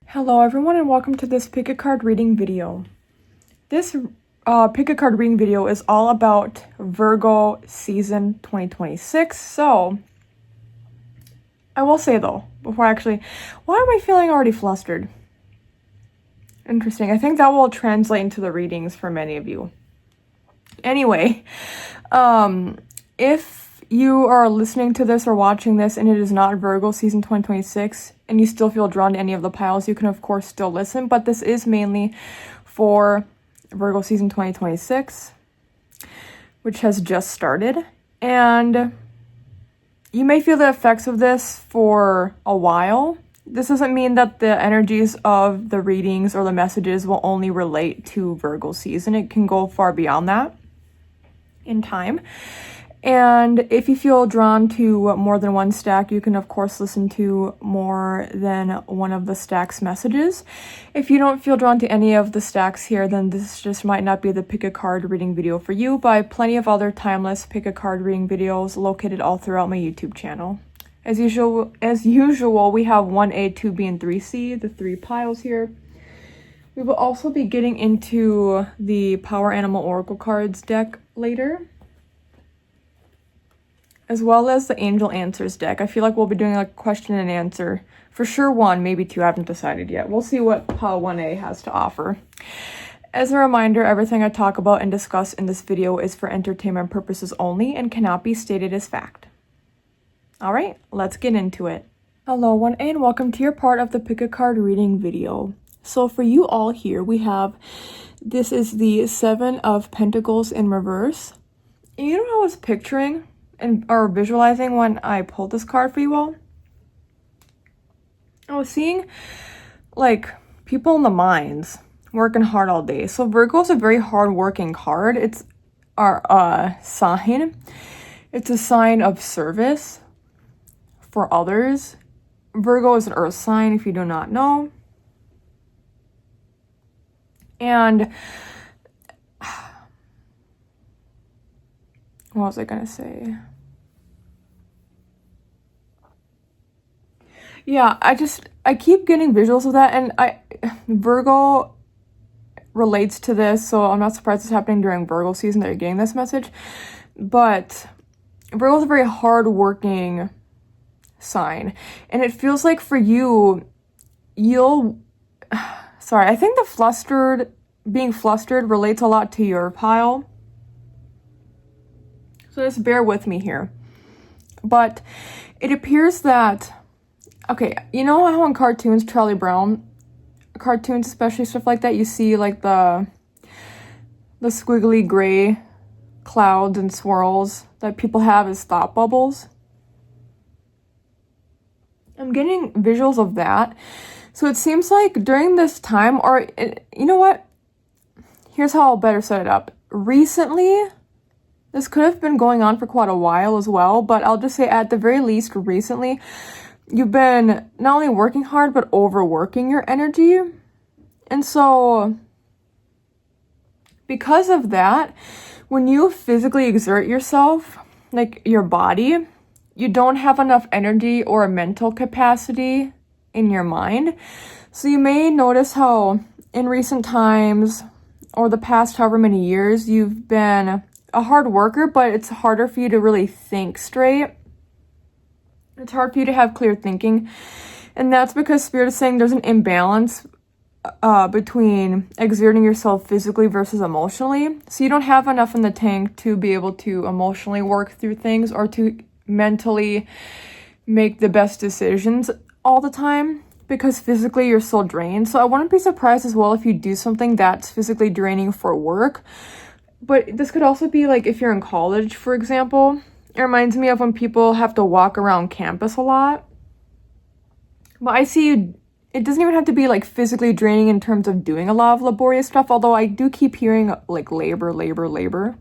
Hello everyone and welcome to this pick a card reading video. This pick a card reading video is all about Virgo season 2026. So I will say though, why am I feeling already flustered? Interesting. I think that will translate into the readings for many of you. Anyway, if you are listening to this or watching this and it is not Virgo season 2026 and you still feel drawn to any of the piles, you can of course still listen, but this is mainly for Virgo season 2026, which has just started, and you may feel the effects of this for a while. This doesn't mean that the energies of the readings or the messages will only relate to Virgo season. It can go far beyond that in time. And if you feel drawn to more than one stack, you can of course listen to more than one of the stack's messages. If you don't feel drawn to any of the stacks here, then this just might not be the pick a card reading video for you, but I have plenty of other timeless pick a card reading videos located all throughout my YouTube channel. As usual, we have 1A, 2B, and 3C, the three piles here. We will also be getting into the Power Animal Oracle cards deck later, as well as the Angel Answers deck. I feel like we'll be doing like question and answer. For sure one, maybe two, I haven't decided yet. We'll see what pile 1A has to offer. As a reminder, everything I talk about and discuss in this video is for entertainment purposes only and cannot be stated as fact. Alright, let's get into it. Hello 1A and welcome to your part of the pick a card reading video. So for you all here, we have, this is the 7 of Pentacles in reverse. And you know what I was picturing or visualizing when I pulled this card for you all? I was seeing like people in the mines working hard all day. So Virgo is a very hard-working card. It's our sign. It's a sign of service for others. Virgo is an earth sign, if you do not know. And what was I gonna say? Yeah, I keep getting visuals of that, and Virgo relates to this, so I'm not surprised it's happening during Virgo season that you're getting this message. But Virgo is a very hard-working sign, and it feels like for you, I think the being flustered relates a lot to your pile. So just bear with me here. But it appears that, okay, you know how in cartoons, Charlie Brown cartoons, especially stuff like that, you see like the squiggly gray clouds and swirls that people have as thought bubbles? I'm getting visuals of that. So it seems like during this time, or you know what? Here's how I'll better set it up. Recently, this could have been going on for quite a while as well, but I'll just say at the very least recently, you've been not only working hard, but overworking your energy. And so because of that, when you physically exert yourself, like your body, you don't have enough energy or mental capacity in your mind. So you may notice how in recent times or the past however many years you've been a hard worker, but it's harder for you to really think straight. It's hard for you to have clear thinking. And that's because Spirit is saying there's an imbalance between exerting yourself physically versus emotionally. So you don't have enough in the tank to be able to emotionally work through things or to mentally make the best decisions all the time, because physically you're so drained. So I wouldn't be surprised as well if you do something that's physically draining for work. But this could also be like if you're in college, for example. It reminds me of when people have to walk around campus a lot. But I see it doesn't even have to be like physically draining in terms of doing a lot of laborious stuff, although I do keep hearing like labor.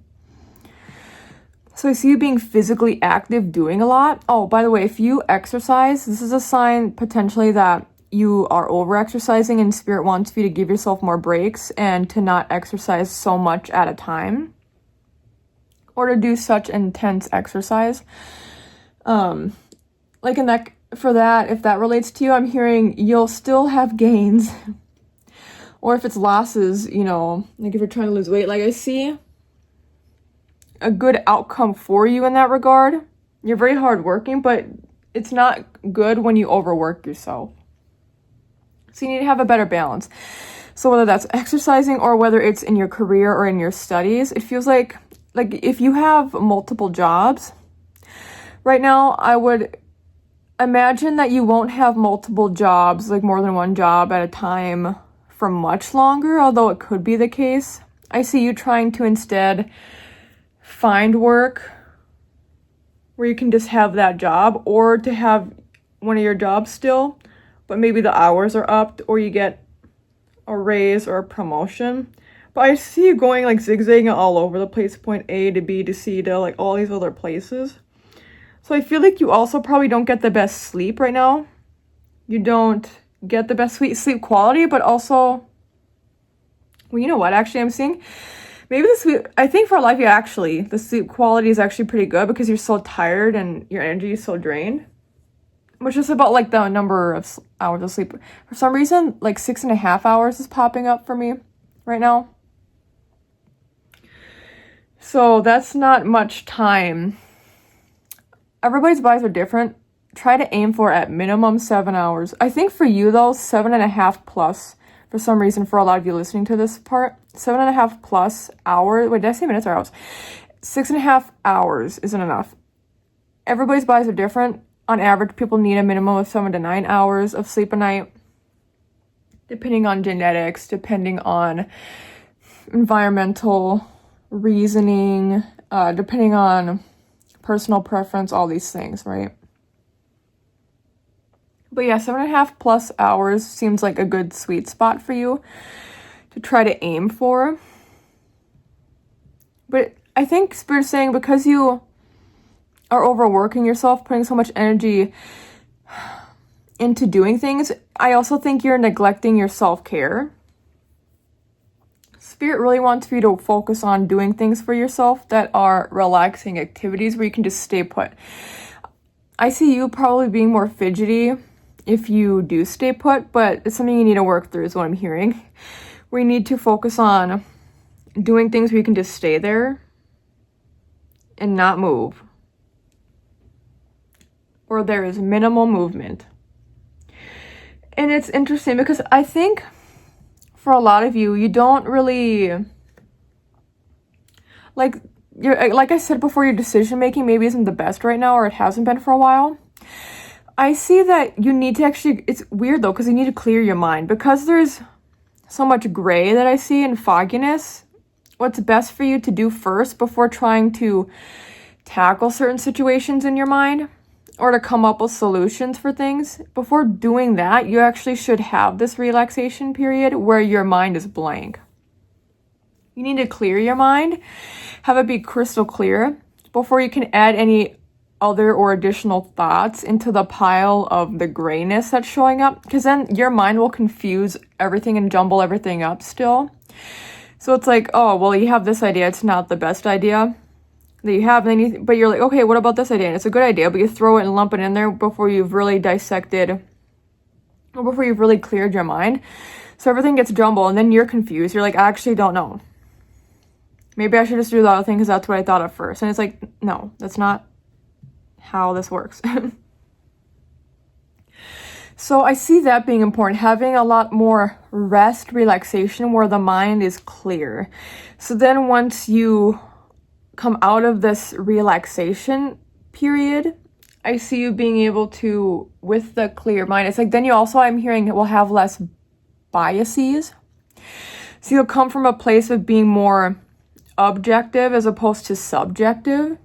So I see you being physically active, doing a lot. Oh, by the way, if you exercise, this is a sign potentially that you are over-exercising and Spirit wants you to give yourself more breaks and to not exercise so much at a time. or to do such intense exercise. Like in that, for that, if that relates to you, I'm hearing you'll still have gains. Or if it's losses, you know, like if you're trying to lose weight, like I see a good outcome for you in that regard. You're very hardworking, but it's not good when you overwork yourself. So you need to have a better balance. So whether that's exercising or whether it's in your career or in your studies, it feels like if you have multiple jobs, right now I would imagine that you won't have multiple jobs, like more than one job at a time for much longer, although it could be the case. I see you trying to instead find work where you can just have that job, or to have one of your jobs still, but maybe the hours are upped, or you get a raise or a promotion. But I see you going like zigzagging all over the place, point A to B to C to like all these other places. So I feel like you also probably don't get the best sleep right now. You don't get the best sleep quality, but also, well, you know what, actually I'm seeing maybe the sleep, I think for a lot of you actually, the sleep quality is actually pretty good because you're so tired and your energy is so drained. Which is about like the number of hours of sleep. For some reason, like 6.5 hours is popping up for me right now. So that's not much time. Everybody's bodies are different. Try to aim for at minimum 7 hours. I think for you though, 7.5 plus, for some reason, for a lot of you listening to this part, 7.5 plus hours. Wait, did I say minutes or hours? 6.5 hours isn't enough. Everybody's bodies are different. On average, people need a minimum of 7 to 9 hours of sleep a night, depending on genetics, depending on environmental reasoning, depending on personal preference, all these things, right? But yeah, 7.5 plus hours seems like a good sweet spot for you to try to aim for. But I think Spirit's saying because you are overworking yourself, putting so much energy into doing things, I also think you're neglecting your self-care. Spirit really wants for you to focus on doing things for yourself that are relaxing activities where you can just stay put. I see you probably being more fidgety if you do stay put, but it's something you need to work through is what I'm hearing. Where you need to focus on doing things where you can just stay there and not move. Or there is minimal movement. And it's interesting because I think for a lot of you, you don't really, like I said before, your decision making maybe isn't the best right now, or it hasn't been for a while. I see that you need to actually, it's weird though, because you need to clear your mind. Because there's so much gray that I see and fogginess, what's best for you to do first before trying to tackle certain situations in your mind or to come up with solutions for things, before doing that, you actually should have this relaxation period where your mind is blank. You need to clear your mind, have it be crystal clear before you can add any other or additional thoughts into the pile of the grayness that's showing up, because then your mind will confuse everything and jumble everything up still. So it's like, oh, well, you have this idea, it's not the best idea that you have, but you're like, okay, what about this idea? And it's a good idea, but you throw it and lump it in there before you've really dissected, or before you've really cleared your mind. So everything gets jumbled, and then you're confused. You're like, I actually don't know. Maybe I should just do the other thing because that's what I thought at first. And it's like, no, that's not how this works. So I see that being important, having a lot more rest, relaxation, where the mind is clear. So then once you come out of this relaxation period, I see you being able to, with the clear mind, it's like then you also, I'm hearing, will have less biases. So you'll come from a place of being more objective as opposed to subjective.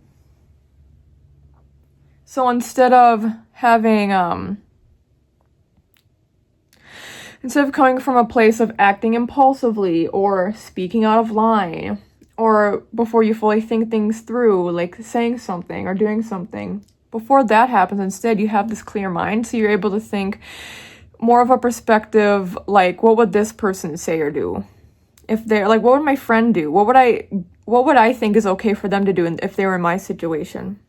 So instead of having, instead of coming from a place of acting impulsively or speaking out of line, or before you fully think things through, like saying something or doing something, before that happens, instead you have this clear mind, so you're able to think more of a perspective, like, what would this person say or do? If they're like, what would my friend do? What would I what would I think is okay for them to do if they were in my situation?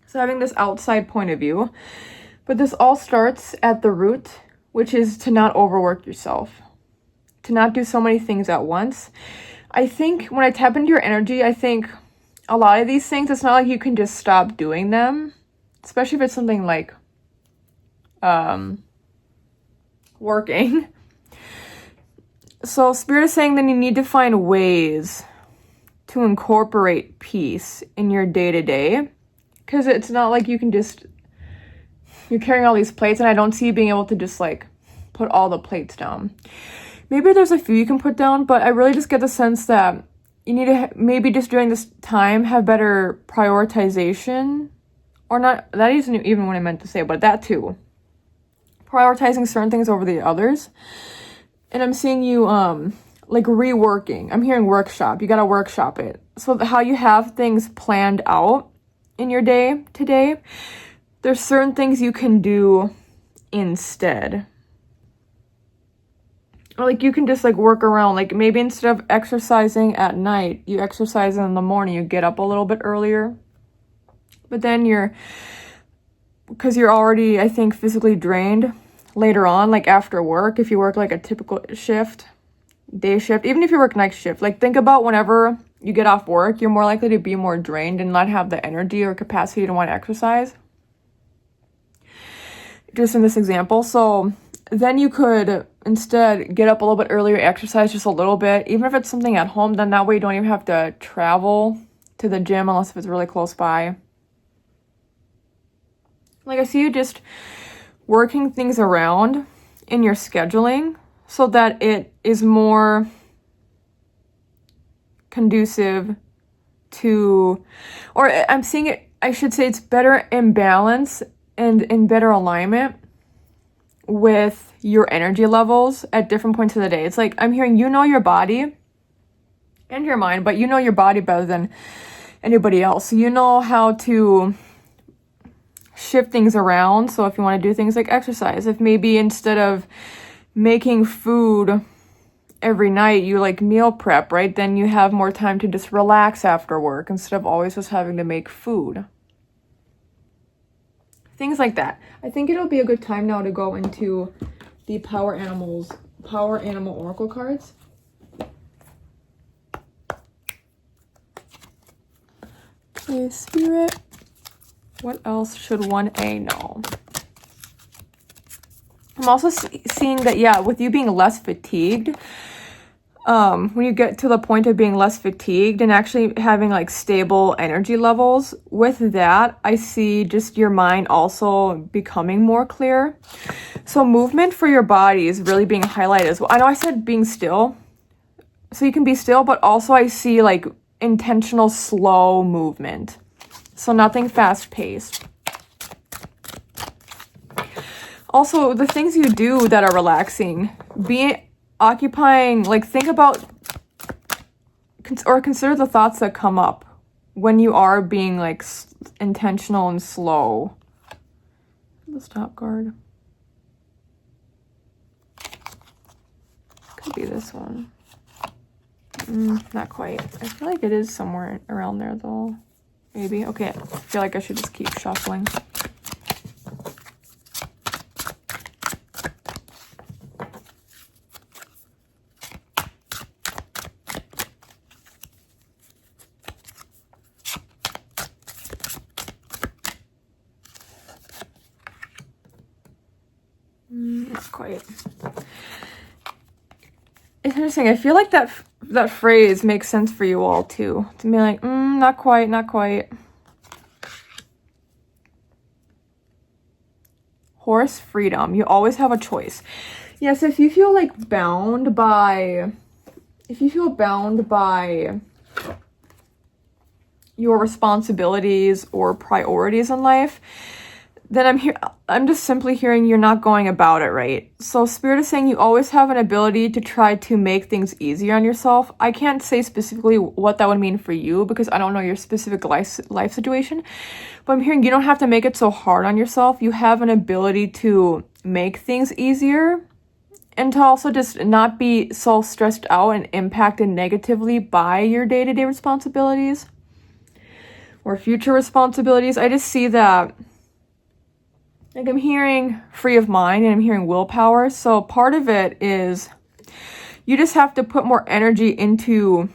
So having this outside point of view, but this all starts at the root, which is to not overwork yourself, to not do so many things at once. I think when I tap into your energy, I think a lot of these things, it's not like you can just stop doing them, especially if it's something like working. So Spirit is saying that you need to find ways to incorporate peace in your day-to-day, because it's not like you can just, you're carrying all these plates, and I don't see you being able to just like put all the plates down. Maybe there's a few you can put down, but I really just get the sense that you need to maybe just during this time have better prioritization, or not, that isn't even what I meant to say, but that too. Prioritizing certain things over the others. And I'm seeing you like reworking. I'm hearing workshop. You gotta workshop it. So how you have things planned out in your day today, there's certain things you can do instead. Or like you can just like work around, like maybe instead of exercising at night, you exercise in the morning, you get up a little bit earlier. But then because you're already, I think, physically drained later on, like after work, if you work like a typical shift, day shift, even if you work night shift, like think about whenever you get off work, you're more likely to be more drained and not have the energy or capacity to want to exercise. Just in this example. So then you could instead get up a little bit earlier, exercise just a little bit, even if it's something at home, then that way you don't even have to travel to the gym unless if it's really close by. Like I see you just working things around in your scheduling so that it is more conducive to, or I'm seeing it, I should say it's better in balance and in better alignment with your energy levels at different points of the day. It's like I'm hearing you know your body and your mind, but you know your body better than anybody else. So you know how to shift things around. So if you want to do things like exercise, if maybe instead of making food every night, you like meal prep, right? Then you have more time to just relax after work instead of always just having to make food. Things like that. I think it'll be a good time now to go into the Power Animal Oracle cards. Okay, Spirit. What else should 1A know? I'm also seeing that, yeah, with you being less fatigued, when you get to the point of being less fatigued and actually having like stable energy levels, with that, I see just your mind also becoming more clear. So movement for your body is really being highlighted as well. I know I said being still, so you can be still, but also I see like intentional slow movement. So nothing fast paced. Also, the things you do that are relaxing, occupying, like think about or consider the thoughts that come up when you are being like intentional and slow. The stop card. Could be this one. Not quite. I feel like it is somewhere around there though. Maybe. Okay, I feel like I should just keep shuffling. Not quite. It's interesting. I feel like that phrase makes sense for you all too. To be like, not quite, not quite. Horse freedom. You always have a choice. Yes, if you feel like bound by your responsibilities or priorities in life, then I'm just simply hearing you're not going about it right. So Spirit is saying you always have an ability to try to make things easier on yourself. I can't say specifically what that would mean for you because I don't know your specific life situation, but I'm hearing you don't have to make it so hard on yourself. You have an ability to make things easier and to also just not be so stressed out and impacted negatively by your day-to-day responsibilities or future responsibilities. I just see that, like, I'm hearing free of mind and I'm hearing willpower. So part of it is you just have to put more energy into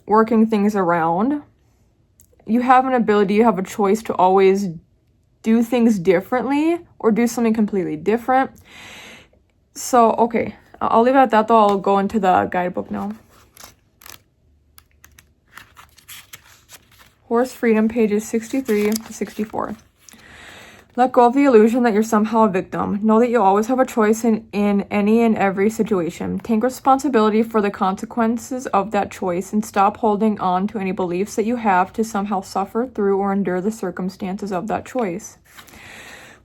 working things around. You have an ability, you have a choice to always do things differently or do something completely different. So, okay, I'll leave it at that though. I'll go into the guidebook now. Horse Freedom, pages 63 to 64. Let go of the illusion that you're somehow a victim. Know that you always have a choice in any and every situation. Take responsibility for the consequences of that choice and stop holding on to any beliefs that you have to somehow suffer through or endure the circumstances of that choice.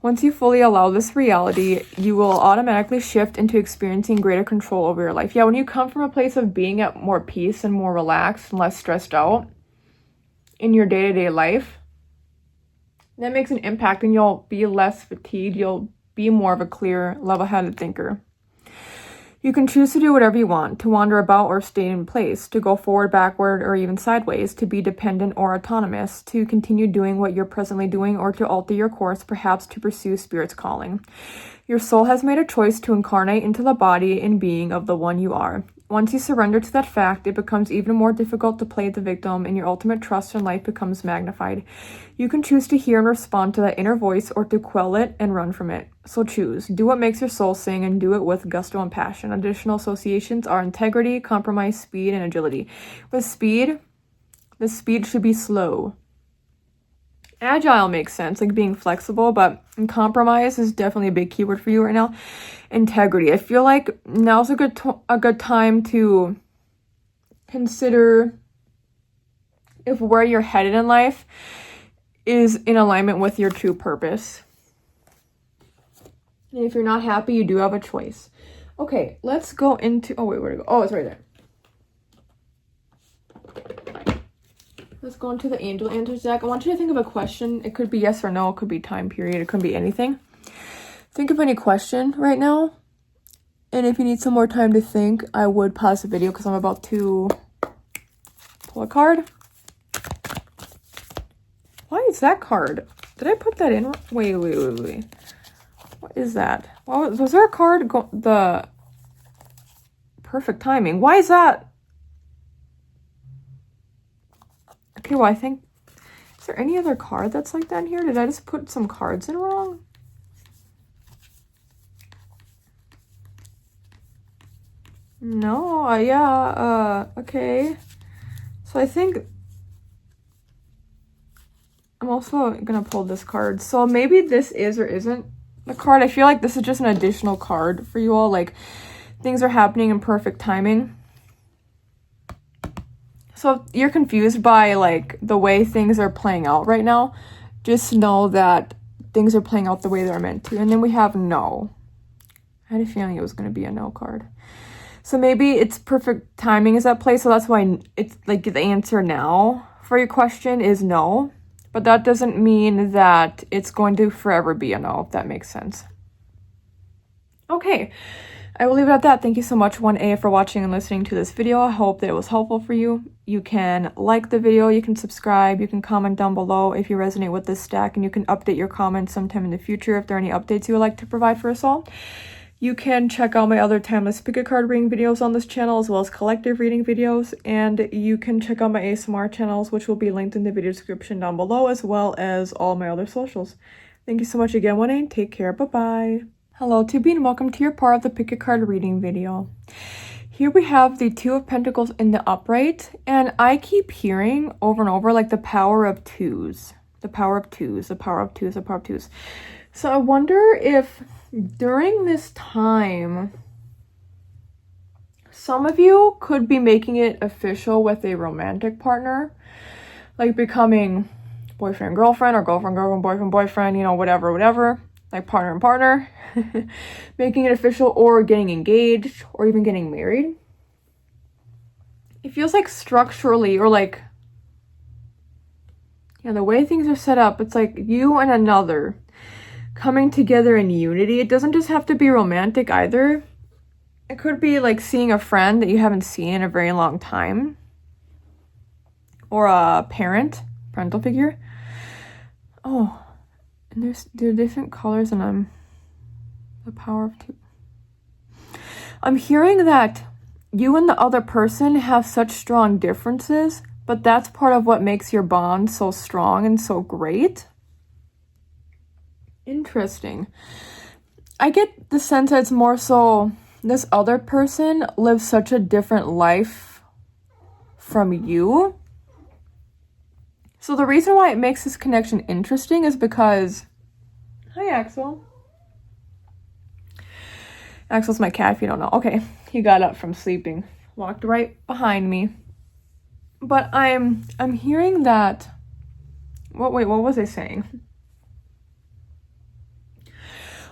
Once you fully allow this reality, you will automatically shift into experiencing greater control over your life. Yeah, when you come from a place of being at more peace and more relaxed and less stressed out in your day-to-day life, that makes an impact and you'll be less fatigued. You'll be more of a clear, level-headed thinker. You can choose to do whatever you want, to wander about or stay in place, to go forward, backward, or even sideways, to be dependent or autonomous, to continue doing what you're presently doing, or to alter your course, perhaps to pursue Spirit's calling. Your soul has made a choice to incarnate into the body and being of the one you are. Once you surrender to that fact, it becomes even more difficult to play the victim, and your ultimate trust in life becomes magnified. You can choose to hear and respond to that inner voice, or to quell it and run from it. So choose. Do what makes your soul sing, and do it with gusto and passion. Additional associations are integrity, compromise, speed, and agility. With speed, the speed should be slow. Agile makes sense, like being flexible, but compromise is definitely a big keyword for you right now. Integrity. I feel like now's a good time to consider if where you're headed in life is in alignment with your true purpose. And if you're not happy, you do have a choice. Okay, let's go into... Oh, wait, where'd it go? Oh, it's right there. Let's go into the angel answers deck. I want you to think of a question. It could be yes or no. It could be time period. It could be anything. Think of any question right now. And if you need some more time to think, I would pause the video because I'm about to pull a card. Why is that card? Did I put that in? Wait. What is that? Was there a card? The perfect timing. Why is that? Okay, well, I think... Is there any other card that's like that in here? Did I just put some cards in wrong? No, okay. So I think... I'm also gonna pull this card. So maybe this is or isn't the card. I feel like this is just an additional card for you all. Like, things are happening in perfect timing. So if you're confused by, like, the way things are playing out right now, just know that things are playing out the way they're meant to. And then we have no. I had a feeling it was going to be a no card. So maybe it's perfect timing is at play. So that's why it's, like, the answer now for your question is no. But that doesn't mean that it's going to forever be a no, if that makes sense. Okay. I will leave it at that. Thank you so much, 1A, for watching and listening to this video. I hope that it was helpful for you. You can like the video, you can subscribe, you can comment down below if you resonate with this stack, and you can update your comments sometime in the future if there are any updates you would like to provide for us all. You can check out my other timeless pick a card reading videos on this channel, as well as collective reading videos, and you can check out my ASMR channels, which will be linked in the video description down below, as well as all my other socials. Thank you so much again, 1A. Take care. Bye-bye. Hello, Tubi, and welcome to your part of the pick a card reading video. Here we have the Two of Pentacles in the upright, and I keep hearing over and over, like, the power of twos. The power of twos, the power of twos, the power of twos. So I wonder if during this time, some of you could be making it official with a romantic partner, like becoming boyfriend, girlfriend, or girlfriend, girlfriend, boyfriend, boyfriend, you know, whatever. Like partner and partner, making it official, or getting engaged, or even getting married. It feels like structurally, or like, yeah, the way things are set up, it's like you and another coming together in unity. It doesn't just have to be romantic either. It could be like seeing a friend that you haven't seen in a very long time, or a parental figure. Oh, and there are different colors, and I'm the power of two. I'm hearing that you and the other person have such strong differences, but that's part of what makes your bond so strong and so great. Interesting. I get the sense that it's more so this other person lives such a different life from you. So the reason why it makes this connection interesting is because... Hi, Axel. Axel's my cat, if you don't know. Okay, he got up from sleeping, walked right behind me. But I'm hearing that... what was I saying?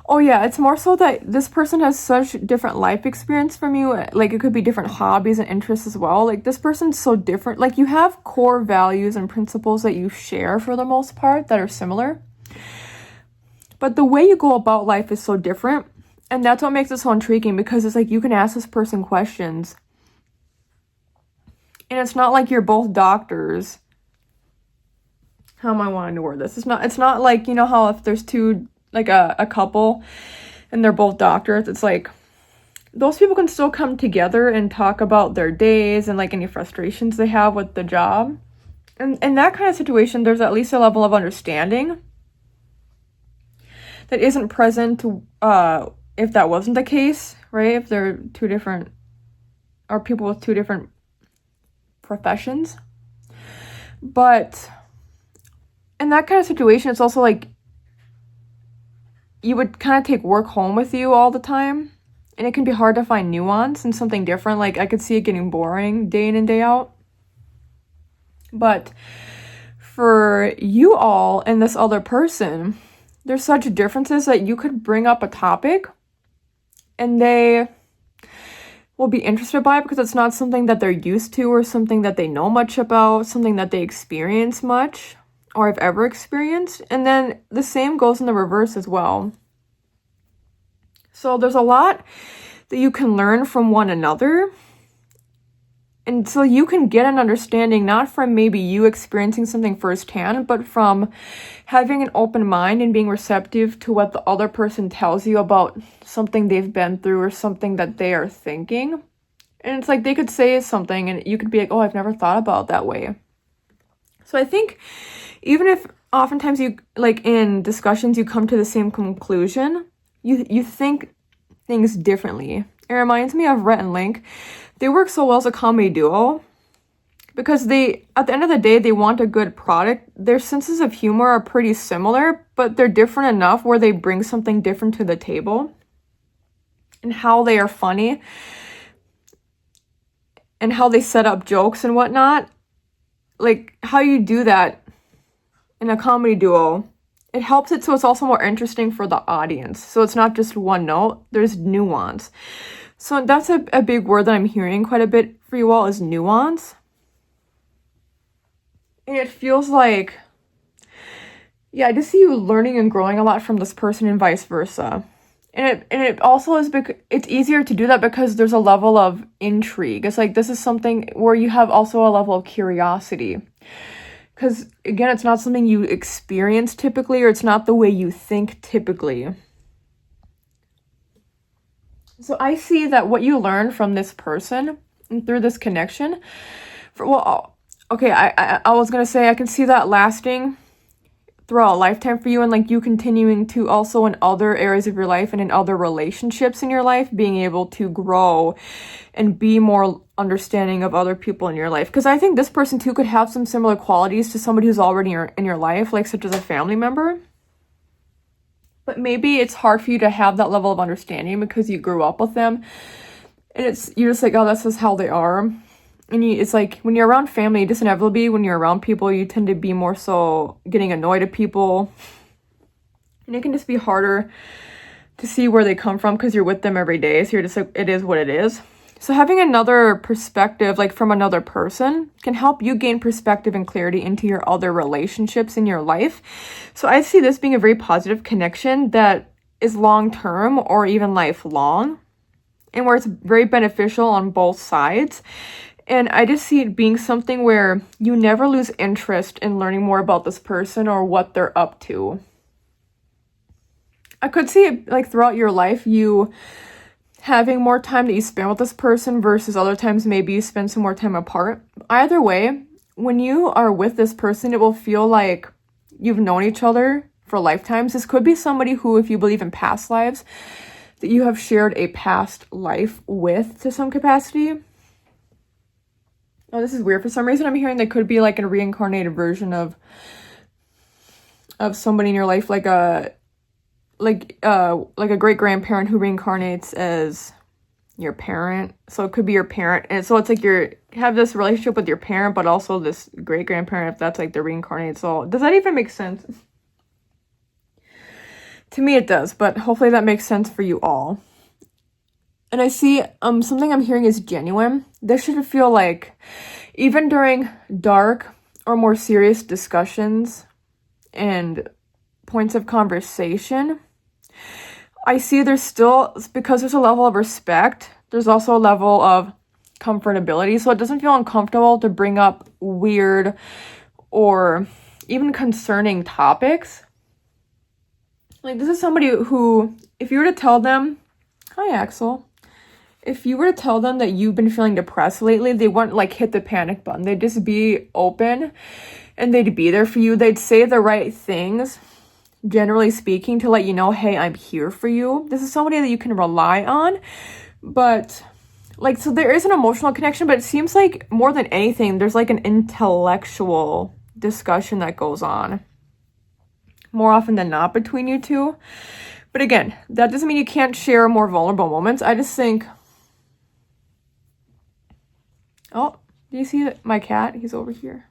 Oh yeah, it's more so that this person has such different life experience from you. Like, it could be different hobbies and interests as well. Like, this person's so different. Like, you have core values and principles that you share for the most part that are similar. But the way you go about life is so different. And that's what makes it so intriguing, because it's like you can ask this person questions. And it's not like you're both doctors. How am I wanting to word this? It's not like, you know how if there's two... like a couple and they're both doctors, it's like those people can still come together and talk about their days and like any frustrations they have with the job. And in that kind of situation, there's at least a level of understanding that isn't present if that wasn't the case, right? If they're two different, or people with two different professions. But in that kind of situation, it's also like you would kind of take work home with you all the time, and it can be hard to find nuance and something different. Like, I could see it getting boring day in and day out. But for you all and this other person, there's such differences that you could bring up a topic and they will be interested by it because it's not something that they're used to or something that they know much about, something that they experience much or have ever experienced. And then the same goes in the reverse as well. So there's a lot that you can learn from one another. And so you can get an understanding not from maybe you experiencing something firsthand, but from having an open mind and being receptive to what the other person tells you about something they've been through or something that they are thinking. And it's like they could say something and you could be like, oh, I've never thought about it that way. So I think even if oftentimes you, like in discussions, you come to the same conclusion, you think things differently. It reminds me of Rhett and Link. They work so well as a comedy duo because they, at the end of the day, they want a good product. Their senses of humor are pretty similar, but they're different enough where they bring something different to the table. And how they are funny and how they set up jokes and whatnot. Like, how you do that in a comedy duo, it helps it so it's also more interesting for the audience. So it's not just one note, there's nuance. So that's a big word that I'm hearing quite a bit for you all is nuance. And it feels like, yeah, I just see you learning and growing a lot from this person and vice versa. And it also is, it's easier to do that because there's a level of intrigue. It's like this is something where you have also a level of curiosity. Because, again, it's not something you experience typically, or it's not the way you think typically. So I see that what you learn from this person and through this connection, I was going to say I can see that lasting throughout a lifetime for you, and like you continuing to also in other areas of your life and in other relationships in your life, being able to grow and be more understanding of other people in your life. Because I think this person too could have some similar qualities to somebody who's already in your life, like such as a family member. But maybe it's hard for you to have that level of understanding because you grew up with them. And you're just like, oh, that's just how they are. And it's like, when you're around family, just inevitably, when you're around people, you tend to be more so getting annoyed at people. And it can just be harder to see where they come from because you're with them every day. So you're just like, it is what it is. So having another perspective, like from another person, can help you gain perspective and clarity into your other relationships in your life. So I see this being a very positive connection that is long-term or even lifelong. and where it's very beneficial on both sides. And I just see it being something where you never lose interest in learning more about this person or what they're up to. I could see it like throughout your life, you having more time that you spend with this person versus other times maybe you spend some more time apart. Either way, when you are with this person, it will feel like you've known each other for lifetimes. This could be somebody who, if you believe in past lives, that you have shared a past life with to some capacity. Oh, this is weird. For some reason, I'm hearing that could be like a reincarnated version of somebody in your life, like a great grandparent who reincarnates as your parent. So it could be your parent, and so it's like you have this relationship with your parent, but also this great grandparent, if that's like the reincarnated soul. Does that even make sense? To me, it does, but hopefully that makes sense for you all. And I see something I'm hearing is genuine. This should feel like, even during dark or more serious discussions and points of conversation, I see there's still, because there's a level of respect, there's also a level of comfortability. So it doesn't feel uncomfortable to bring up weird or even concerning topics. Like, this is somebody who, if you were to tell them, hi Axel, if you were to tell them that you've been feeling depressed lately, they wouldn't like hit the panic button. They'd just be open and they'd be there for you. They'd say the right things, generally speaking, to let you know, hey, I'm here for you. This is somebody that you can rely on. But like, so there is an emotional connection, but it seems like more than anything, there's like an intellectual discussion that goes on more often than not between you two. But again, that doesn't mean you can't share more vulnerable moments. I just think, oh, do you see my cat? He's over here.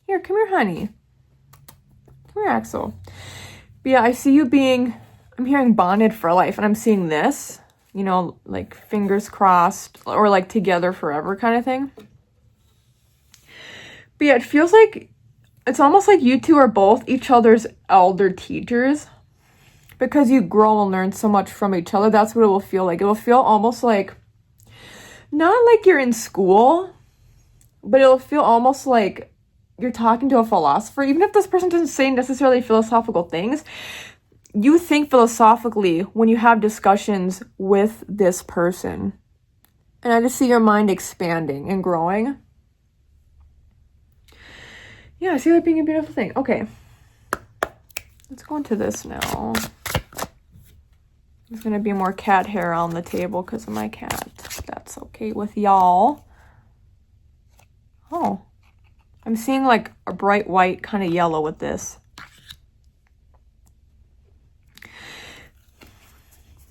Here, come here, honey. Come here, Axel. But yeah, I see you being, I'm hearing bonded for life, and I'm seeing this, you know, like fingers crossed or like together forever kind of thing. But yeah, it feels like, it's almost like you two are both each other's elder teachers, because you grow and learn so much from each other. That's what it will feel like. It will feel almost like, not like you're in school, but it'll feel almost like you're talking to a philosopher. Even if this person doesn't say necessarily philosophical things, you think philosophically when you have discussions with this person. And I just see your mind expanding and growing. Yeah, I see that being a beautiful thing. Okay. Let's go into this now. There's going to be more cat hair on the table because of my cat. That's okay with y'all. Oh. I'm seeing like a bright white kind of yellow with this.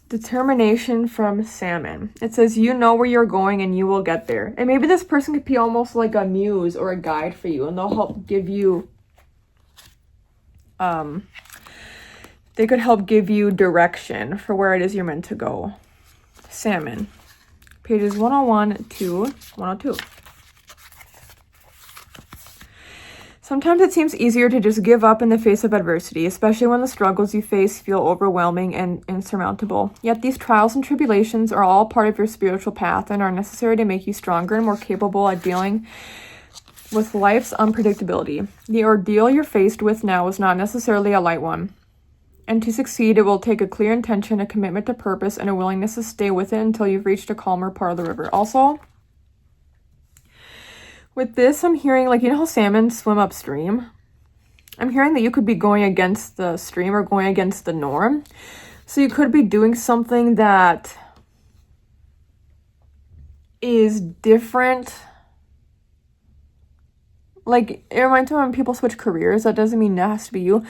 Determination from Salmon. It says, you know where you're going and you will get there. And maybe this person could be almost like a muse or a guide for you, and they'll help give you, they could help give you direction for where it is you're meant to go. Salmon. Pages 101 to 102. Sometimes it seems easier to just give up in the face of adversity, especially when the struggles you face feel overwhelming and insurmountable. Yet these trials and tribulations are all part of your spiritual path and are necessary to make you stronger and more capable at dealing with life's unpredictability. The ordeal you're faced with now is not necessarily a light one. And to succeed, it will take a clear intention, a commitment to purpose, and a willingness to stay with it until you've reached a calmer part of the river. Also, with this, I'm hearing, like, you know how salmon swim upstream? I'm hearing that you could be going against the stream or going against the norm. So you could be doing something that is different. Like, it reminds me when people switch careers. That doesn't mean that has to be you.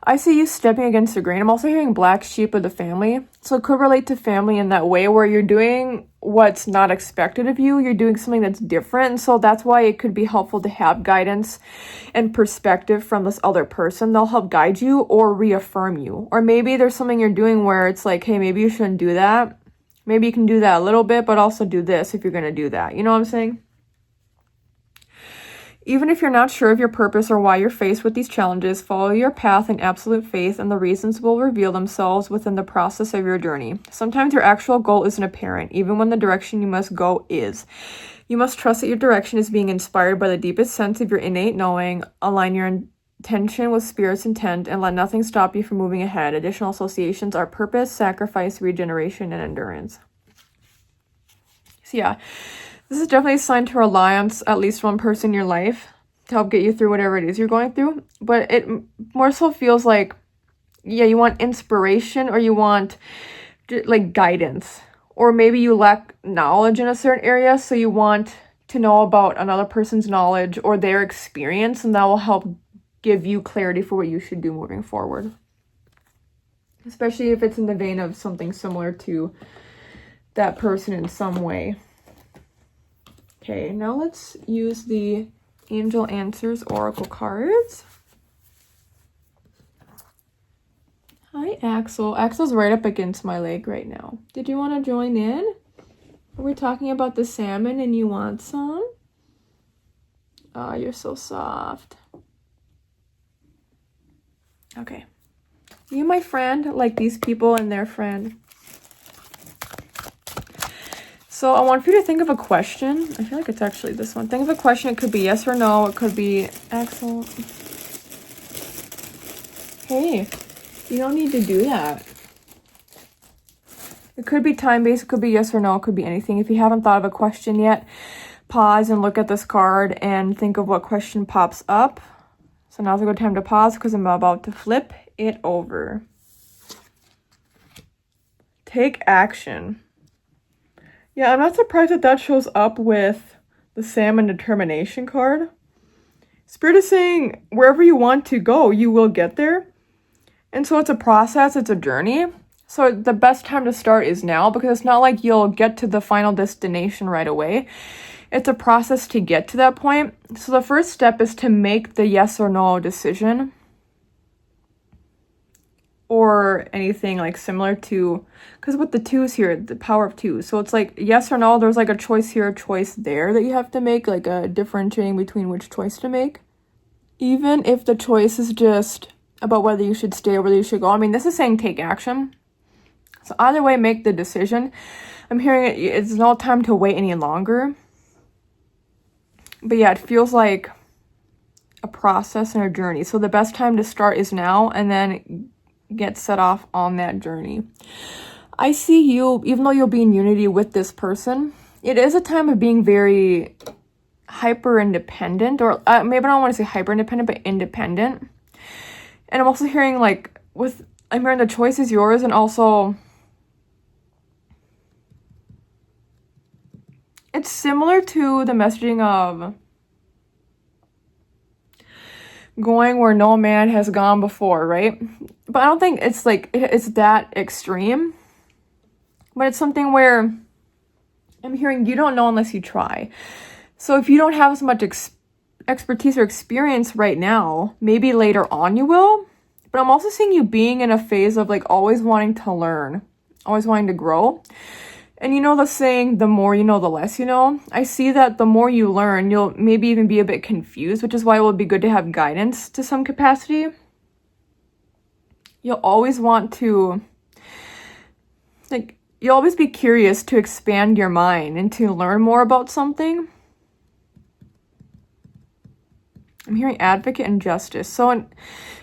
I see you stepping against the grain. I'm also hearing black sheep of the family. So it could relate to family in that way where you're doing what's not expected of you. You're doing something that's different. So that's why it could be helpful to have guidance and perspective from this other person. They'll help guide you or reaffirm you. Or maybe there's something you're doing where it's like, hey, maybe you shouldn't do that. Maybe you can do that a little bit, but also do this if you're going to do that. You know what I'm saying? Even if you're not sure of your purpose or why you're faced with these challenges, follow your path in absolute faith, and the reasons will reveal themselves within the process of your journey. Sometimes your actual goal isn't apparent, even when the direction you must go is. You must trust that your direction is being inspired by the deepest sense of your innate knowing. Align your intention with Spirit's intent, and let nothing stop you from moving ahead. Additional associations are purpose, sacrifice, regeneration, and endurance. So yeah, this is definitely a sign to rely on at least one person in your life to help get you through whatever it is you're going through. But it more so feels like, yeah, you want inspiration, or you want like guidance, or maybe you lack knowledge in a certain area, so you want to know about another person's knowledge or their experience, and that will help give you clarity for what you should do moving forward. Especially if it's in the vein of something similar to that person in some way. Okay, now let's use the Angel Answers Oracle cards. Hi, Axel. Axel's right up against my leg right now. Did you want to join in? Are we talking about the salmon and you want some? Oh, you're so soft. Okay. You, my friend, like these people and their friend. So I want you to think of a question. I feel like it's actually this one. Think of a question. It could be yes or no. It could be Axel. Hey, you don't need to do that. It could be time-based. It could be yes or no. It could be anything. If you haven't thought of a question yet, pause and look at this card and think of what question pops up. So now's a good time to pause because I'm about to flip it over. Take action. Yeah, I'm not surprised that that shows up with the Salmon Determination card. Spirit is saying wherever you want to go, you will get there. And so it's a process, it's a journey. So the best time to start is now, because it's not like you'll get to the final destination right away. It's a process to get to that point. So the first step is to make the yes or no decision. Or anything like similar to, because with the twos here, the power of twos. So it's like yes or no, there's like a choice here, a choice there that you have to make, like a differentiating between which choice to make. Even if the choice is just about whether you should stay or whether you should go. I mean, this is saying take action. So either way, make the decision. I'm hearing it's no time to wait any longer. But yeah, it feels like a process and a journey. So the best time to start is now, and then get set off on that journey. I see you, even though you'll be in unity with this person, it is a time of being very hyper independent, or maybe I don't want to say hyper independent, but independent. And I'm also hearing like I'm hearing the choice is yours, and also it's similar to the messaging of going where no man has gone before, right? But I don't think it's like it's that extreme. But it's something where I'm hearing you don't know unless you try. So if you don't have as much expertise or experience right now, maybe later on you will. But I'm also seeing you being in a phase of like always wanting to learn, always wanting to grow. And you know the saying, the more you know, the less you know. I see that the more you learn, you'll maybe even be a bit confused, which is why it would be good to have guidance to some capacity. You'll always want to, you'll always be curious to expand your mind and to learn more about something. I'm hearing advocate and justice. So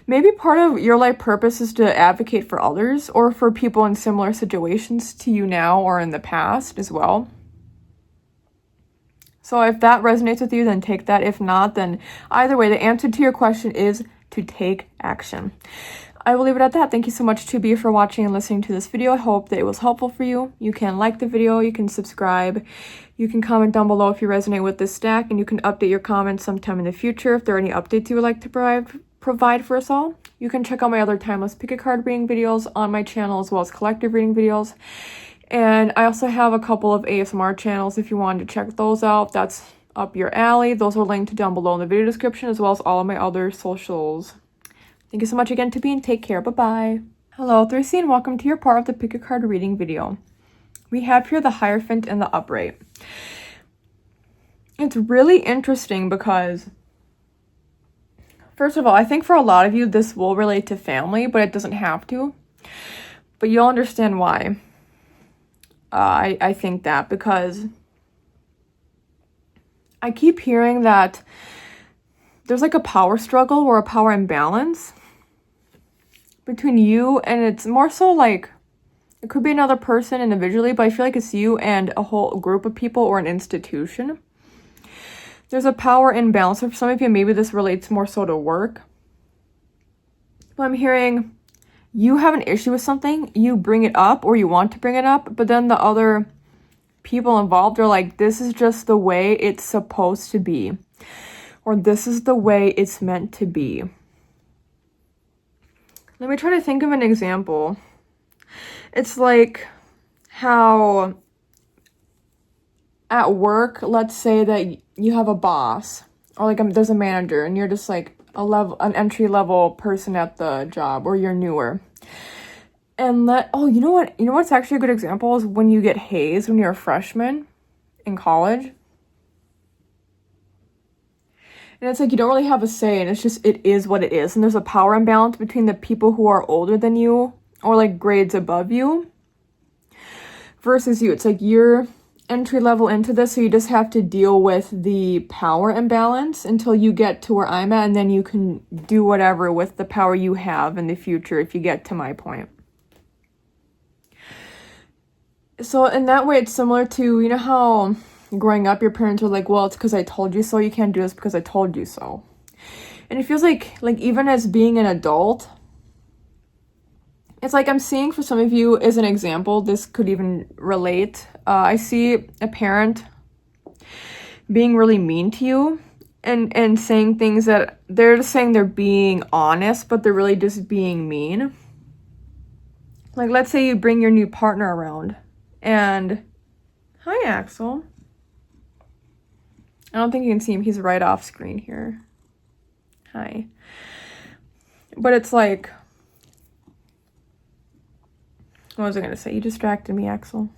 maybe part of your life purpose is to advocate for others or for people in similar situations to you now or in the past as well. So if that resonates with you, then take that. If not, then either way, the answer to your question is to take action. I will leave it at that. Thank you so much, 2B, for watching and listening to this video. I hope that it was helpful for you. You can like the video, you can subscribe, you can comment down below if you resonate with this stack, and you can update your comments sometime in the future if there are any updates you would like to provide for us all. You can check out my other timeless pick a card reading videos on my channel, as well as collective reading videos. And I also have a couple of ASMR channels if you wanted to check those out. That's up your alley. Those are linked down below in the video description, as well as all of my other socials. Thank you so much again, 2B, and take care. Bye-bye. Hello, 3C, and welcome to your part of the pick a card reading video. We have here the Hierophant and the Upright. It's really interesting because First of all, I think for a lot of you, this will relate to family, but it doesn't have to. But you'll understand why. I think that because I keep hearing that there's like a power struggle or a power imbalance between you, and it's more so like it could be another person individually, but I feel like it's you and a whole group of people or an institution. There's a power imbalance. For some of you, maybe this relates more so to work. But I'm hearing you have an issue with something, you bring it up or you want to bring it up, but then the other people involved are like, this is just the way it's supposed to be. Or this is the way it's meant to be. Let me try to think of an example. It's like how at work, let's say that you have a boss or like there's a manager and you're just like an entry level person at the job, or you're newer. And you know what's actually a good example is when you get hazed when you're a freshman in college. And it's like you don't really have a say, and it is what it is. And there's a power imbalance between the people who are older than you or like grades above you versus you. It's like you're entry level into this, so you just have to deal with the power imbalance until you get to where I'm at, and then you can do whatever with the power you have in the future if you get to my point. So in that way, it's similar to, you know how growing up your parents were like, well, it's because I told you so, you can't do this because I told you so. And it feels like even as being an adult, it's like I'm seeing for some of you as an example, this could even relate. I see a parent being really mean to you and saying things that they're just saying they're being honest, but they're really just being mean. Like, let's say you bring your new partner around and, hi, Axel. I don't think you can see him. He's right off screen here. Hi. But it's like, what was I going to say? You distracted me, Axel.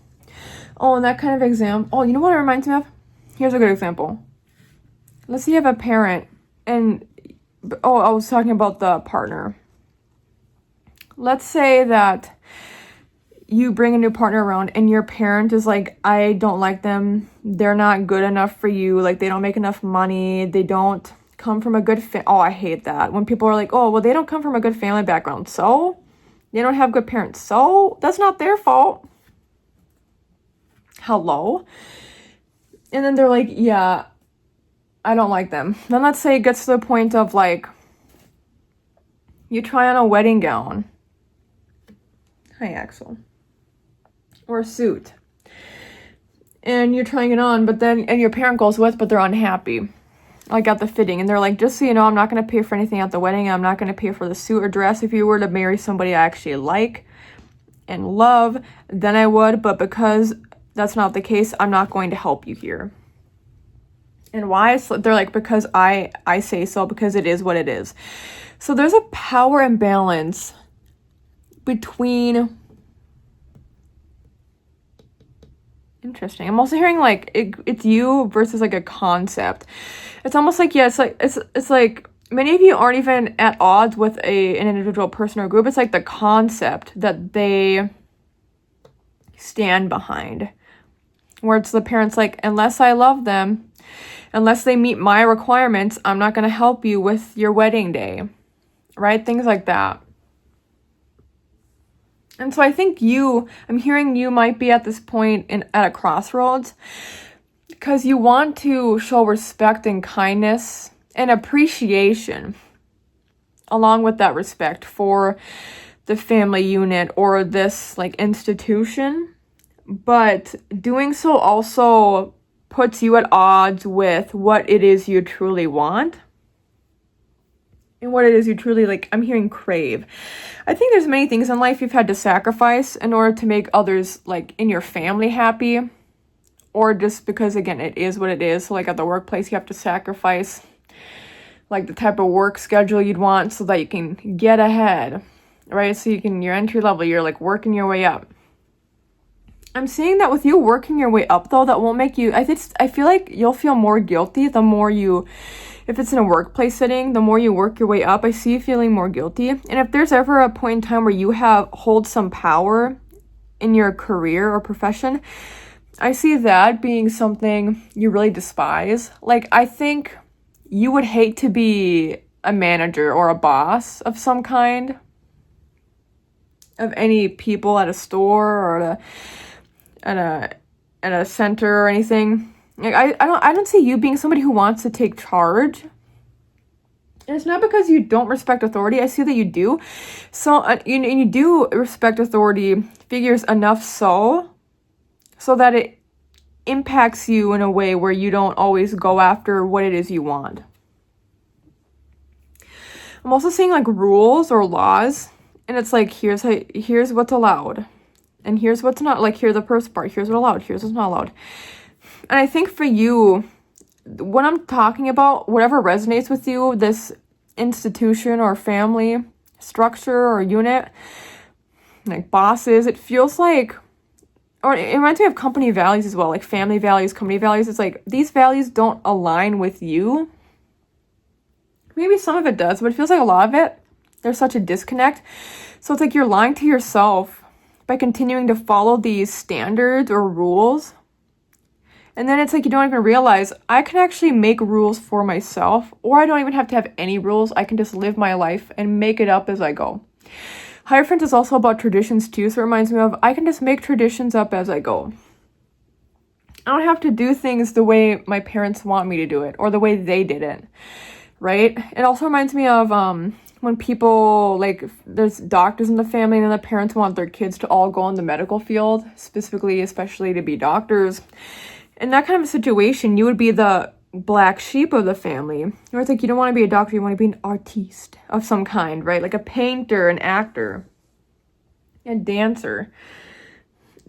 Oh, and that kind of example. Oh, you know what it reminds me of? Here's a good example. Let's say you have a parent and, I was talking about the partner. Let's say that you bring a new partner around and your parent is like, I don't like them. They're not good enough for you. Like, they don't make enough money. They don't come from a good I hate that. When people are like, oh, well, they don't come from a good family background. So they don't have good parents. So that's not their fault. Hello? And then they're like, yeah, I don't like them. Then let's say it gets to the point of like, you try on a wedding gown. Hi, Axel. Or a suit. And you're trying it on, and your parent goes with, but they're unhappy. Like at the fitting. And they're like, just so you know, I'm not going to pay for anything at the wedding. I'm not going to pay for the suit or dress. If you were to marry somebody I actually like and love, then I would. But because that's not the case, I'm not going to help you here. And why? So they're like, because I say so, because it is what it is. So there's a power imbalance between... Interesting. I'm also hearing like it's you versus like a concept. It's almost like, yeah, it's like many of you aren't even at odds with an individual person or group. It's like the concept that they stand behind. Where it's the parents like, unless I love them, unless they meet my requirements, I'm not going to help you with your wedding day. Right? Things like that. And so I think I'm hearing you might be at this point at a crossroads because you want to show respect and kindness and appreciation along with that respect for the family unit or this like institution. But doing so also puts you at odds with what it is you truly want. And what it is you truly, like, I'm hearing crave. I think there's many things in life you've had to sacrifice in order to make others, like, in your family happy. Or just because, again, it is what it is. So, like, at the workplace, you have to sacrifice, like, the type of work schedule you'd want so that you can get ahead. Right? So you're entry level. You're, like, working your way up. I'm seeing that with you working your way up, though, that won't make you... I feel like you'll feel more guilty the more you if it's in a workplace setting, the more you work your way up, I see you feeling more guilty. And if there's ever a point in time where you hold some power in your career or profession, I see that being something you really despise. Like, I think you would hate to be a manager or a boss of some kind, of any people at a store or at a center or anything. Like, I don't see you being somebody who wants to take charge. And it's not because you don't respect authority. I see that you do. So you do respect authority figures enough so that it impacts you in a way where you don't always go after what it is you want. I'm also seeing like rules or laws, and it's like, here's what's allowed, and here's what's not. Like, here's the first part, here's what's allowed, here's what's not allowed. And I think for you, what I'm talking about, whatever resonates with you, this institution or family structure or unit, like bosses, it feels like, or it reminds me of company values as well, like family values, company values. It's like, these values don't align with you. Maybe some of it does, but it feels like a lot of it, there's such a disconnect. So it's like you're lying to yourself by continuing to follow these standards or rules. And then it's like you don't even realize, I can actually make rules for myself, or I don't even have to have any rules. I can just live my life and make it up as I go. Hierophant is also about traditions too, so it reminds me of, I can just make traditions up as I go. I don't have to do things the way my parents want me to do it, or the way they did it, right? It also reminds me of when people, like, there's doctors in the family and the parents want their kids to all go in the medical field, especially to be doctors. In that kind of a situation, you would be the black sheep of the family. Where it's like, you don't want to be a doctor, you want to be an artiste of some kind, right? Like a painter, an actor, a dancer.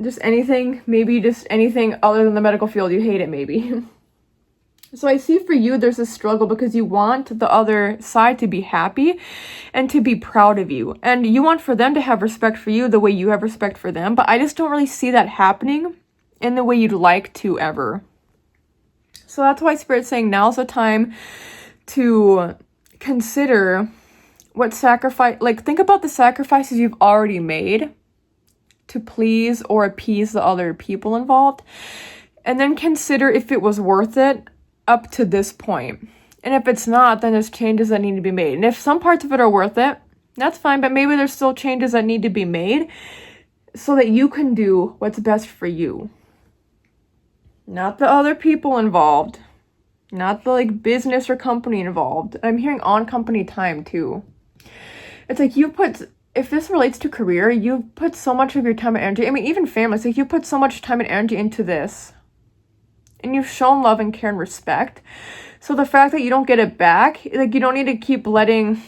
Just anything, maybe just anything other than the medical field. You hate it, maybe. So I see for you, there's a struggle because you want the other side to be happy and to be proud of you. And you want for them to have respect for you the way you have respect for them. But I just don't really see that happening in the way you'd like to ever. So that's why Spirit's saying now's the time to consider what sacrifice, like, think about the sacrifices you've already made to please or appease the other people involved. And then consider if it was worth it up to this point. And if it's not, then there's changes that need to be made. And if some parts of it are worth it, that's fine, but maybe there's still changes that need to be made so that you can do what's best for you. Not the other people involved. Not the, like, business or company involved. I'm hearing on company time too. It's like if this relates to career, you've put so much of your time and energy. I mean, even family, it's like you put so much time and energy into this. And you've shown love and care and respect. So the fact that you don't get it back, like, you don't need to keep letting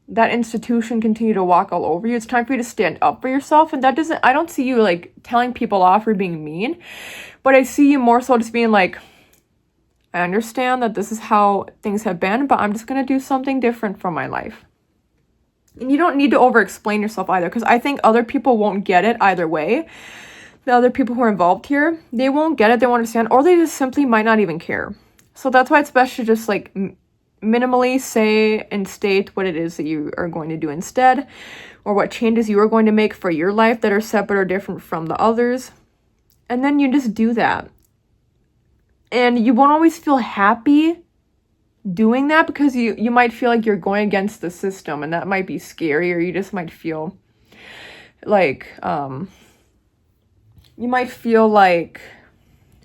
that institution continue to walk all over you. It's time for you to stand up for yourself. And I don't see you, like, telling people off or being mean. But I see you more so just being like, I understand that this is how things have been, but I'm just going to do something different from my life. And you don't need to over-explain yourself either, because I think other people won't get it either way. The other people who are involved here, they won't get it, they won't understand, or they just simply might not even care. So that's why it's best to just, like, minimally say and state what it is that you are going to do instead, or what changes you are going to make for your life that are separate or different from the others. And then you just do that. And you won't always feel happy doing that, because you might feel like you're going against the system, and that might be scary, or you just might feel like, you might feel like,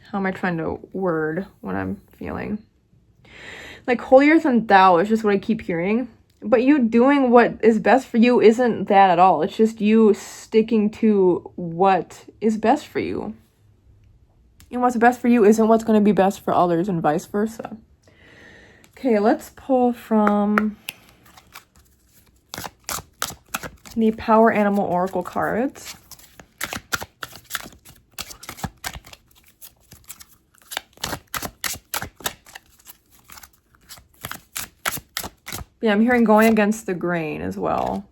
how am I trying to word what I'm feeling? Like, holier than thou is just what I keep hearing. But you doing what is best for you isn't that at all. It's just you sticking to what is best for you. And what's best for you isn't what's going to be best for others, and vice versa. Okay, let's pull from the Power Animal Oracle cards. Yeah, I'm hearing going against the grain as well.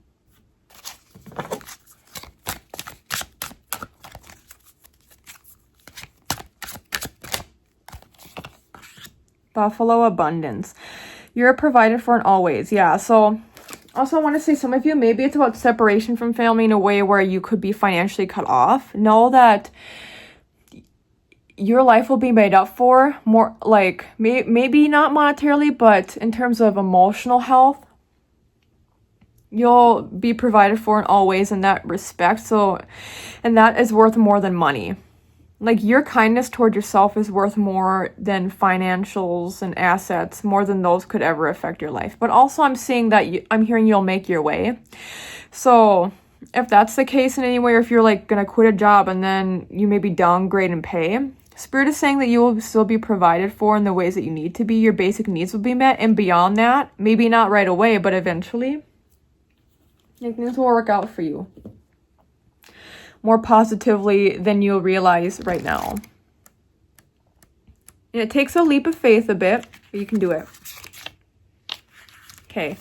Buffalo abundance. You're provided for in all ways. Yeah, so also I want to say some of you, maybe it's about separation from family in a way where you could be financially cut off. Know that your life will be made up for more, like maybe not monetarily, but in terms of emotional health, you'll be provided for in all ways in that respect. So, and that is worth more than money. Like, your kindness toward yourself is worth more than financials and assets, more than those could ever affect your life. But also I'm seeing that I'm hearing you'll make your way. So if that's the case in any way, or if you're like gonna quit a job and then you maybe downgrade in pay, Spirit is saying that you will still be provided for in the ways that you need to be. Your basic needs will be met, and beyond that, maybe not right away, but eventually, like, things will work out for you more positively than you'll realize right now. And it takes a leap of faith a bit, but you can do it. Okay.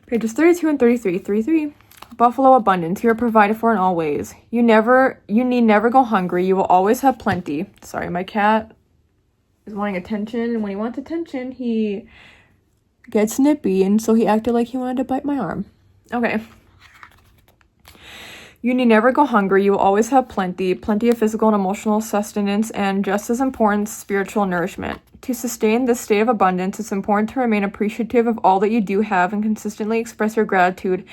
Pages 32 and 33. 33. Buffalo abundance. You are provided for in all ways. You need never go hungry. You will always have plenty. Sorry, my cat is wanting attention, and when he wants attention, he gets nippy, and so he acted like he wanted to bite my arm. Okay. You need never go hungry. You will always have plenty of physical and emotional sustenance, and just as important, spiritual nourishment. To sustain this state of abundance, it's important to remain appreciative of all that you do have and consistently express your gratitude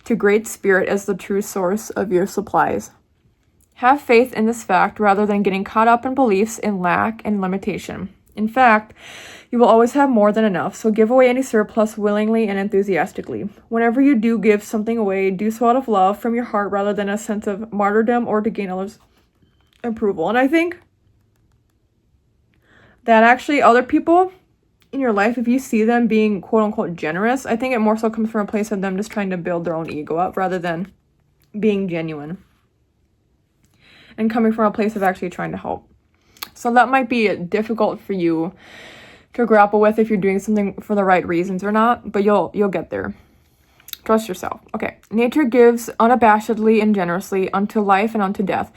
to Great Spirit as the true source of your supplies. Have faith in this fact rather than getting caught up in beliefs in lack and limitation. In fact, you will always have more than enough, so give away any surplus willingly and enthusiastically. Whenever you do give something away, do so out of love from your heart rather than a sense of martyrdom or to gain others' approval. And I think that actually other people in your life, if you see them being quote-unquote generous, I think it more so comes from a place of them just trying to build their own ego up rather than being genuine and coming from a place of actually trying to help. So that might be difficult for you to grapple with if you're doing something for the right reasons or not, but you'll get there. Trust yourself. Okay. Nature gives unabashedly and generously unto life and unto death.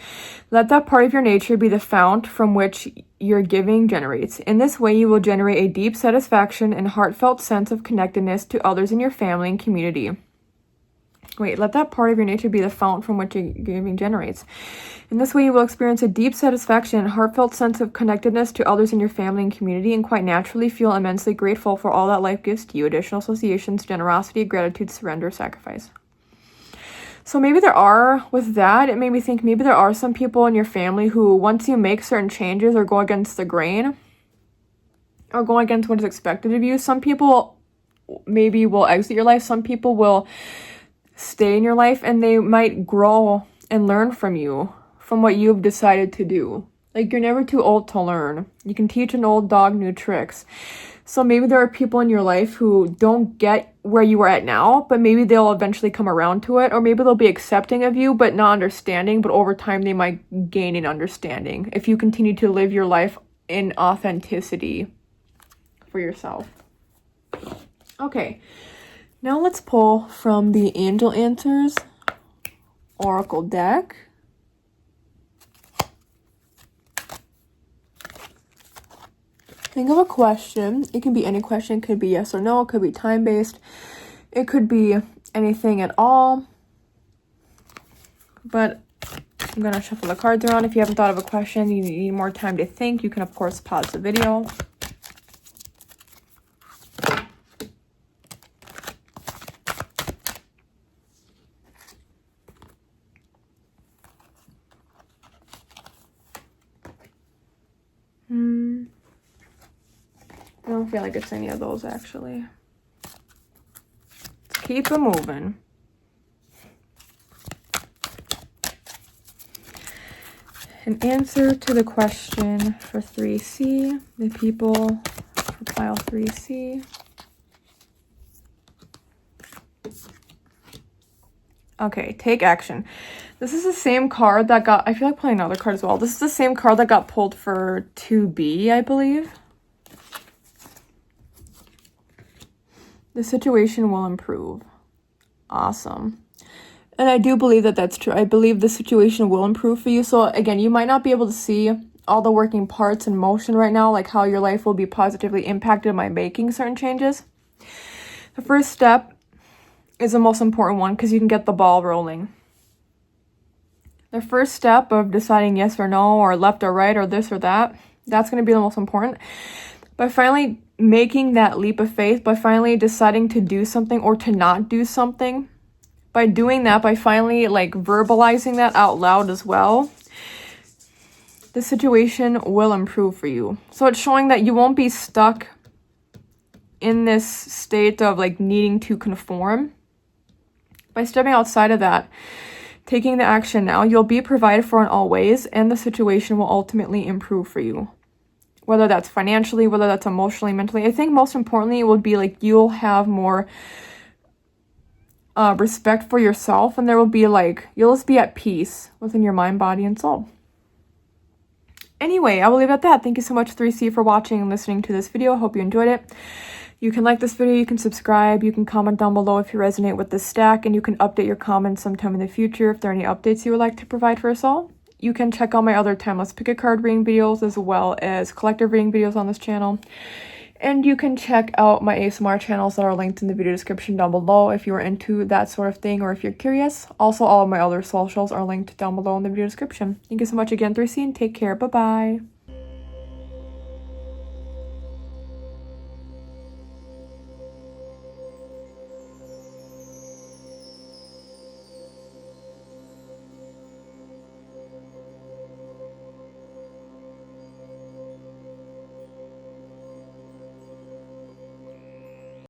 Let that part of your nature be the fount from which your giving generates. In this way, you will generate a deep satisfaction and heartfelt sense of connectedness to others in your family and community. Let that part of your nature be the fount from which your giving generates. In this way, you will experience a deep satisfaction and heartfelt sense of connectedness to others in your family and community, and quite naturally feel immensely grateful for all that life gives to you: additional associations, generosity, gratitude, surrender, sacrifice. So maybe there are, with that, it made me think maybe there are some people in your family who, once you make certain changes or go against the grain, or go against what is expected of you, some people maybe will exit your life, some people will stay in your life, and they might grow and learn from you, from what you've decided to do. Like, you're never too old to learn. You can teach an old dog new tricks. So maybe there are people in your life who don't get where you are at now, but maybe they'll eventually come around to it, or maybe they'll be accepting of you but not understanding, but over time they might gain an understanding if you continue to live your life in authenticity for yourself. Okay. Now let's pull from the Angel Answers Oracle deck. Think of a question. It can be any question. It could be yes or no. It could be time-based. It could be anything at all. But I'm going to shuffle the cards around. If you haven't thought of a question, you need more time to think, you can, of course, pause the video. I don't feel like it's any of those, actually. Let's keep it moving. An answer to the question for 3C. The people for pile 3C. Okay, take action. This is the same card that got... I feel like playing another card as well. This is the same card that got pulled for 2B, I believe. The situation will improve. Awesome. And I do believe that that's true. I believe the situation will improve for you. So again, you might not be able to see all the working parts in motion right now, like how your life will be positively impacted by making certain changes. The first step is the most important one because you can get the ball rolling. The first step of deciding yes or no, or left or right, or this or that, that's going to be the most important. By finally making that leap of faith, by finally deciding to do something or to not do something, by doing that, by finally like verbalizing that out loud as well, the situation will improve for you. So it's showing that you won't be stuck in this state of like needing to conform. By stepping outside of that, taking the action now, you'll be provided for in all ways, and the situation will ultimately improve for you. Whether that's financially, whether that's emotionally, mentally. I think most importantly, it would be like you'll have more respect for yourself, and there will be like, you'll just be at peace within your mind, body, and soul. Anyway, I will leave it at that. Thank you so much, 3C, for watching and listening to this video. I hope you enjoyed it. You can like this video, you can subscribe, you can comment down below if you resonate with this stack, and you can update your comments sometime in the future if there are any updates you would like to provide for us all. You can check out my other timeless pick a card reading videos as well as collective reading videos on this channel. And you can check out my ASMR channels that are linked in the video description down below if you're into that sort of thing or if you're curious. Also, all of my other socials are linked down below in the video description. Thank you so much again, 3C, and take care. Bye-bye.